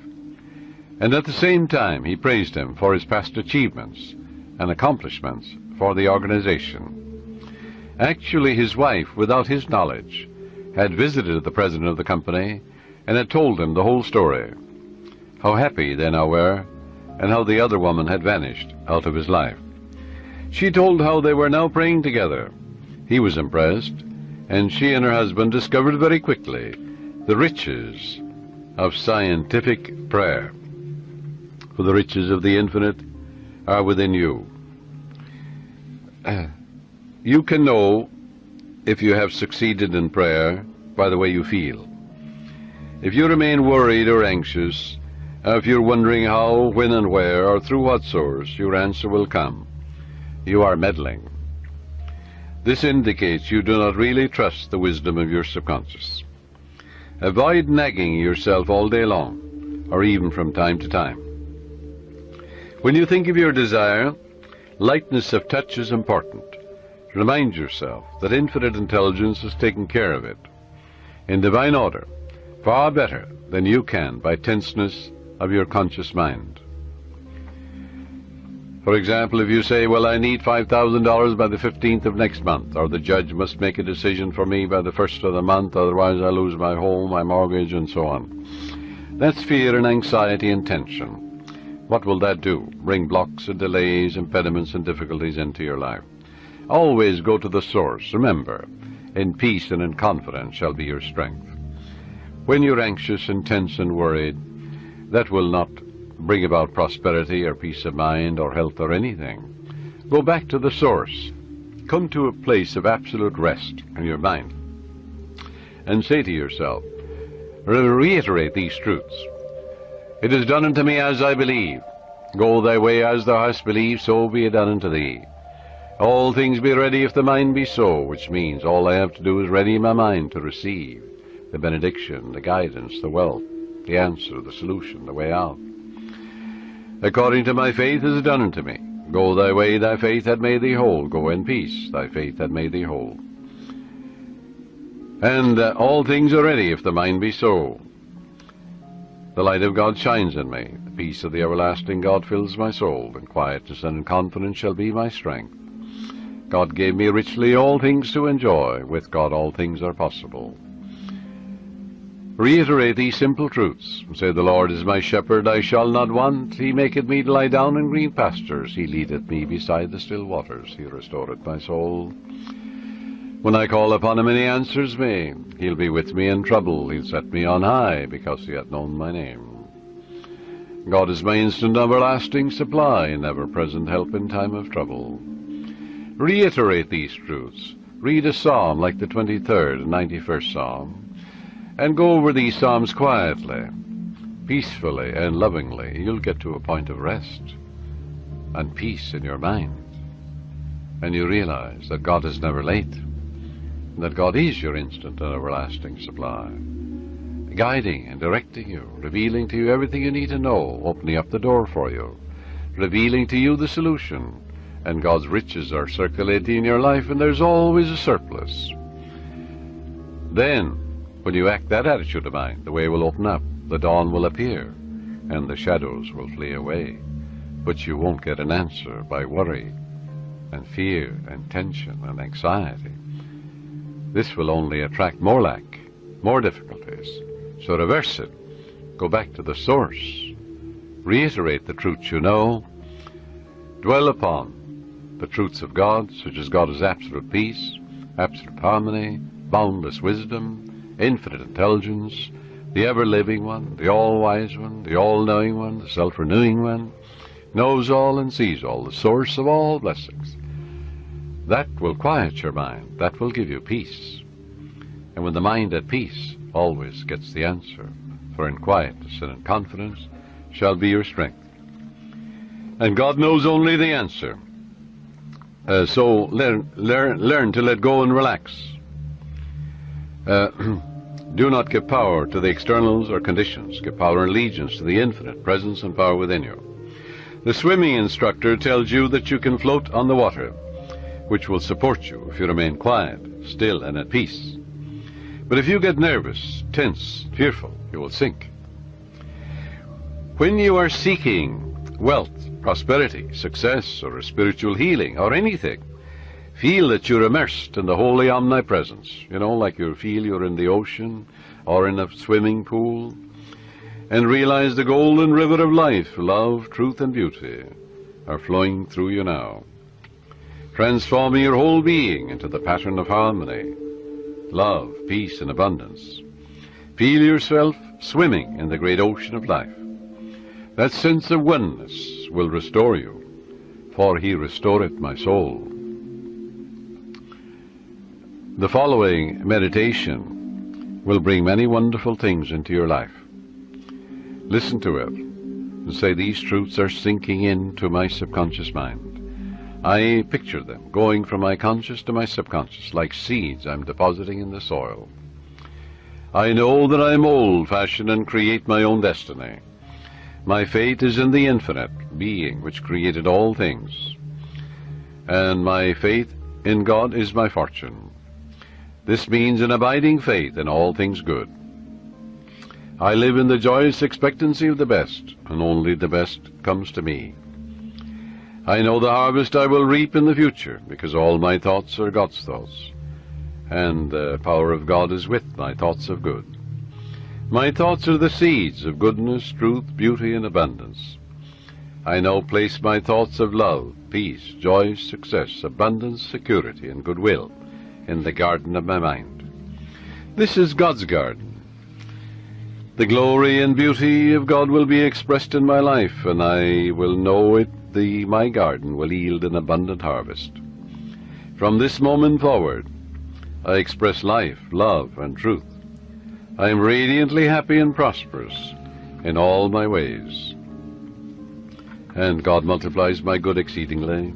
and at the same time he praised him for his past achievements and accomplishments for the organization. Actually, his wife, without his knowledge, had visited the president of the company and had told him the whole story. how happy they now were, and how the other woman had vanished out of his life. She told how they were now praying together. He was impressed, and she and her husband discovered very quickly the riches of scientific prayer. For the riches of the infinite are within you. You can know if you have succeeded in prayer by the way you feel. If you remain worried or anxious, if you're wondering how, when, and where, or through what source, your answer will come, you are meddling. This indicates you do not really trust the wisdom of your subconscious. Avoid nagging yourself all day long, or even from time to time. When you think of your desire, lightness of touch is important. Remind yourself that infinite intelligence has taken care of it, in divine order, far better than you can by tenseness of your conscious mind. For example, if you say, well, I need $5,000 by the 15th of next month, or the judge must make a decision for me by the 1st of the month, otherwise I lose my home, my mortgage, and so on. That's fear and anxiety and tension. What will that do? Bring blocks and delays, impediments and difficulties into your life. Always go to the source. Remember, in peace and in confidence shall be your strength. When you're anxious and tense and worried, that will not bring about prosperity or peace of mind or health or anything. Go back to the source. Come to a place of absolute rest in your mind and say to yourself, reiterate these truths. It is done unto me as I believe. Go thy way as thou hast believed, so be it done unto thee. All things be ready if the mind be so, which means all I have to do is ready my mind to receive the benediction, the guidance, the wealth, the answer, the solution, the way out. According to my faith is done unto me. Go thy way, thy faith hath made thee whole. Go in peace, thy faith hath made thee whole. And all things are ready if the mind be so. The light of God shines in me. The peace of the everlasting God fills my soul, and quietness and confidence shall be my strength. God gave me richly all things to enjoy. With God all things are possible. Reiterate these simple truths. Say, the Lord is my shepherd, I shall not want. He maketh me to lie down in green pastures. He leadeth me beside the still waters. He restoreth my soul. When I call upon him and he answers me, he'll be with me in trouble. He'll set me on high, because he hath known my name. God is my instant everlasting supply, and ever-present help in time of trouble. Reiterate these truths. Read a psalm like the 23rd and 91st Psalm, and go over these psalms quietly, peacefully, and lovingly. You'll get to a point of rest and peace in your mind, and you realize that God is never late, that God is your instant and everlasting supply, guiding and directing you, revealing to you everything you need to know, opening up the door for you, revealing to you the solution, and God's riches are circulating in your life, and there's always a surplus. Then, when you act that attitude of mind, the way will open up, the dawn will appear, and the shadows will flee away. But you won't get an answer by worry and fear and tension and anxiety. This will only attract more lack, more difficulties. So reverse it. Go back to the source. Reiterate the truths you know. Dwell upon the truths of God, such as God is absolute peace, absolute harmony, boundless wisdom, infinite intelligence, the ever-living one, the all-wise one, the all-knowing one, the self-renewing one, knows all and sees all, the source of all blessings. That will quiet your mind. That will give you peace. And when the mind at peace always gets the answer, for in quietness and in confidence shall be your strength. And God knows only the answer. So learn to let go and relax. Do not give power to the externals or conditions. Give power and allegiance to the infinite presence and power within you. The swimming instructor tells you that you can float on the water, which will support you if you remain quiet, still, and at peace. But if you get nervous, tense, fearful, you will sink. When you are seeking wealth, prosperity, success, or a spiritual healing, or anything, feel that you're immersed in the holy omnipresence. You know, like you feel you're in the ocean or in a swimming pool. and realize the golden river of life, love, truth, and beauty are flowing through you now, transforming your whole being into the pattern of harmony, love, peace, and abundance. Feel yourself swimming in the great ocean of life. That sense of oneness will restore you, for he restoreth my soul. The following meditation will bring many wonderful things into your life. Listen to it and say, these truths are sinking into my subconscious mind. I picture them going from my conscious to my subconscious, like seeds I'm depositing in the soil. I know that I mold, fashion, and create my own destiny. My fate is in the infinite being which created all things, and my faith in God is my fortune. This means an abiding faith in all things good. I live in the joyous expectancy of the best, and only the best comes to me. I know the harvest I will reap in the future, because all my thoughts are God's thoughts, and the power of God is with my thoughts of good. My thoughts are the seeds of goodness, truth, beauty, and abundance. I now place my thoughts of love, peace, joy, success, abundance, security, and goodwill in the garden of my mind. This is God's garden. The glory and beauty of God will be expressed in my life, and I will know it. My garden will yield an abundant harvest. From this moment forward, I express life, love, and truth. I am radiantly happy and prosperous in all my ways, and God multiplies my good exceedingly.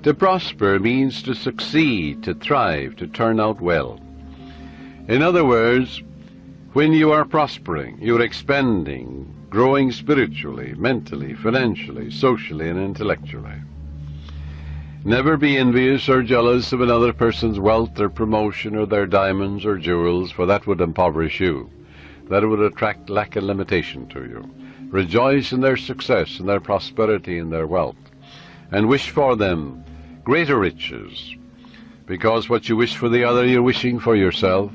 To prosper means to succeed, to thrive, to turn out well. In other words, when you are prospering, you're expanding, growing spiritually, mentally, financially, socially, and intellectually. Never be envious or jealous of another person's wealth or promotion or their diamonds or jewels, for that would impoverish you. That would attract lack and limitation to you. Rejoice in their success, in their prosperity, in their wealth, and wish for them greater riches, because what you wish for the other, you're wishing for yourself,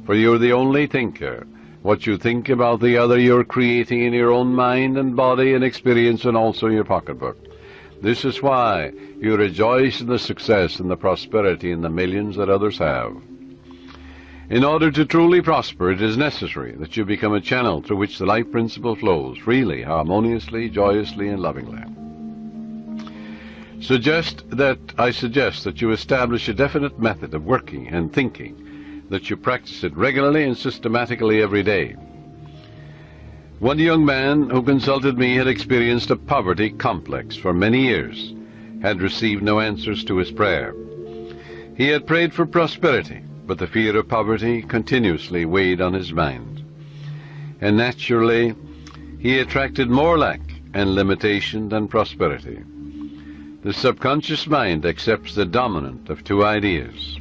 for you're the only thinker. What you think about the other, you're creating in your own mind and body and experience, and also your pocketbook. This is why you rejoice in the success and the prosperity and the millions that others have. In order to truly prosper, it is necessary that you become a channel through which the life principle flows freely, harmoniously, joyously, and lovingly. I suggest that you establish a definite method of working and thinking, that you practice it regularly and systematically every day. One young man who consulted me had experienced a poverty complex for many years, had received no answers to his prayer. He had prayed for prosperity, but the fear of poverty continuously weighed on his mind, and naturally he attracted more lack and limitation than prosperity. The subconscious mind accepts the dominant of two ideas.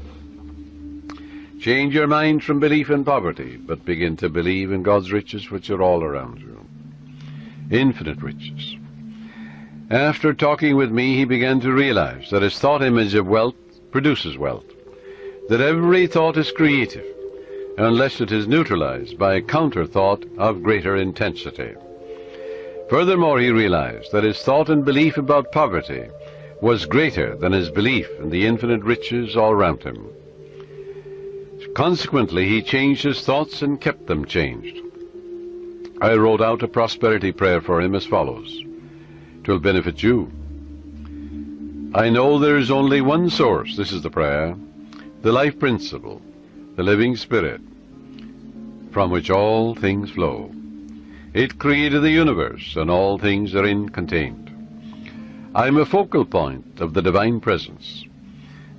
Change your mind from belief in poverty, but begin to believe in God's riches, which are all around you. Infinite riches. After talking with me, he began to realize that his thought image of wealth produces wealth, that every thought is creative, unless it is neutralized by a counter-thought of greater intensity. Furthermore, he realized that his thought and belief about poverty was greater than his belief in the infinite riches all around him. Consequently, he changed his thoughts and kept them changed. I wrote out a prosperity prayer for him as follows. It will benefit you. I know there is only one source, this is the prayer, the life principle, the living spirit, from which all things flow. It created the universe, and all things therein contained. I am a focal point of the divine presence.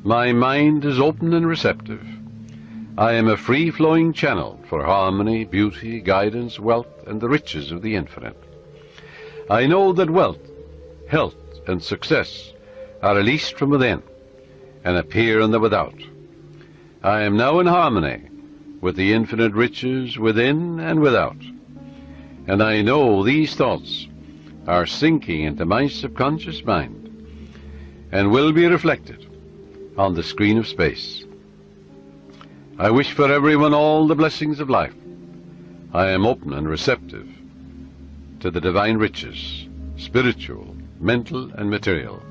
My mind is open and receptive. I am a free-flowing channel for harmony, beauty, guidance, wealth, and the riches of the infinite. I know that wealth, health, and success are released from within and appear in the without. I am now in harmony with the infinite riches within and without, and I know these thoughts are sinking into my subconscious mind and will be reflected on the screen of space. I wish for everyone all the blessings of life. I am open and receptive to the divine riches, spiritual, mental, and material,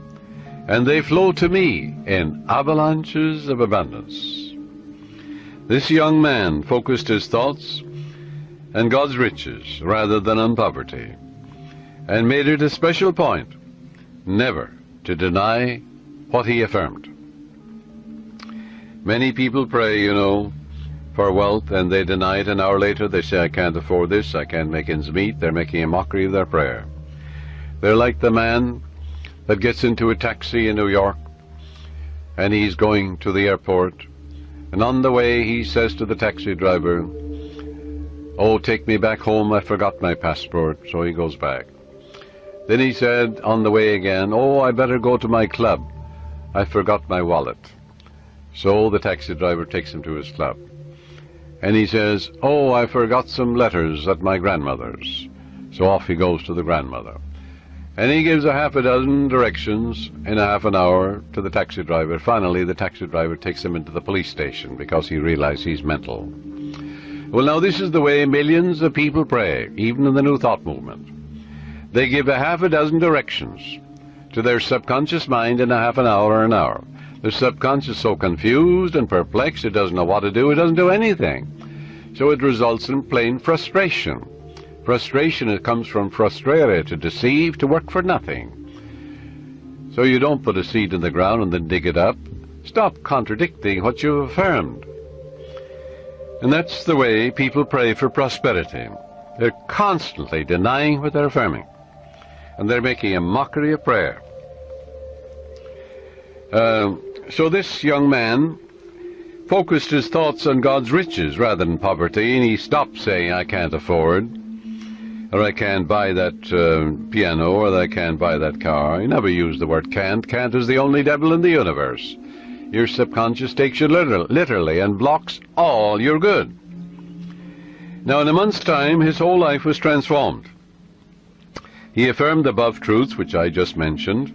and they flow to me in avalanches of abundance. This young man focused his thoughts on God's riches rather than on poverty, and made it a special point never to deny what he affirmed. Many people pray, for wealth, and they deny it. An hour later they say, I can't afford this, I can't make ends meet. They're making a mockery of their prayer. They're like the man that gets into a taxi in New York, and he's going to the airport, and on the way he says to the taxi driver, oh, take me back home, I forgot my passport. So he goes back. Then he said on the way again, oh, I better go to my club, I forgot my wallet. So the taxi driver takes him to his club. And he says, oh, I forgot some letters at my grandmother's. So off he goes to the grandmother. And he gives a half a dozen directions in a half an hour to the taxi driver. Finally, the taxi driver takes him into the police station because he realizes he's mental. Well, now this is the way millions of people pray, even in the New Thought movement. They give a half a dozen directions to their subconscious mind in a half an hour or an hour. The subconscious is so confused and perplexed, it doesn't know what to do, it doesn't do anything. So it results in plain frustration. Frustration, it comes from frustrare, to deceive, to work for nothing. So you don't put a seed in the ground and then dig it up. Stop contradicting what you've affirmed. And that's the way people pray for prosperity. They're constantly denying what they're affirming. And they're making a mockery of prayer. So this young man focused his thoughts on God's riches rather than poverty, and he stopped saying, I can't afford, or I can't buy that piano, or I can't buy that car. He never used the word can't. Can't is the only devil in the universe. Your subconscious takes you literally and blocks all your good. Now, in a month's time, his whole life was transformed. He affirmed the above truths, which I just mentioned,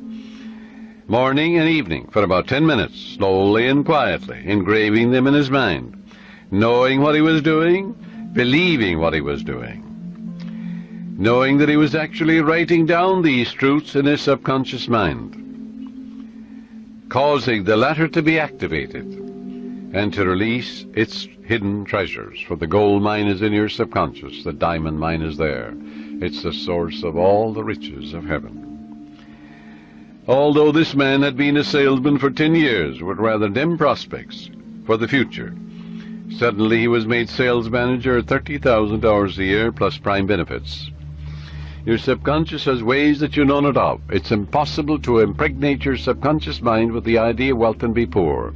morning and evening, for about 10 minutes, slowly and quietly, engraving them in his mind, knowing what he was doing, believing what he was doing, knowing that he was actually writing down these truths in his subconscious mind, causing the latter to be activated and to release its hidden treasures. For the gold mine is in your subconscious, the diamond mine is there. It's the source of all the riches of heaven. Although this man had been a salesman for 10 years with rather dim prospects for the future, suddenly he was made sales manager at $30,000 a year plus prime benefits. Your subconscious has ways that you know not of. It's impossible to impregnate your subconscious mind with the idea of wealth and be poor.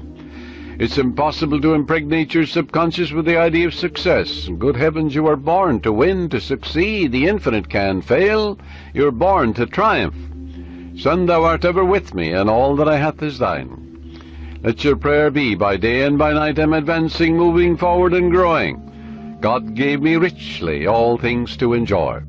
It's impossible to impregnate your subconscious with the idea of success. Good heavens, you are born to win, to succeed. The infinite can fail. You're born to triumph. Son, thou art ever with me, and all that I hath is thine. Let your prayer be, by day and by night I'm advancing, moving forward and growing. God gave me richly all things to enjoy.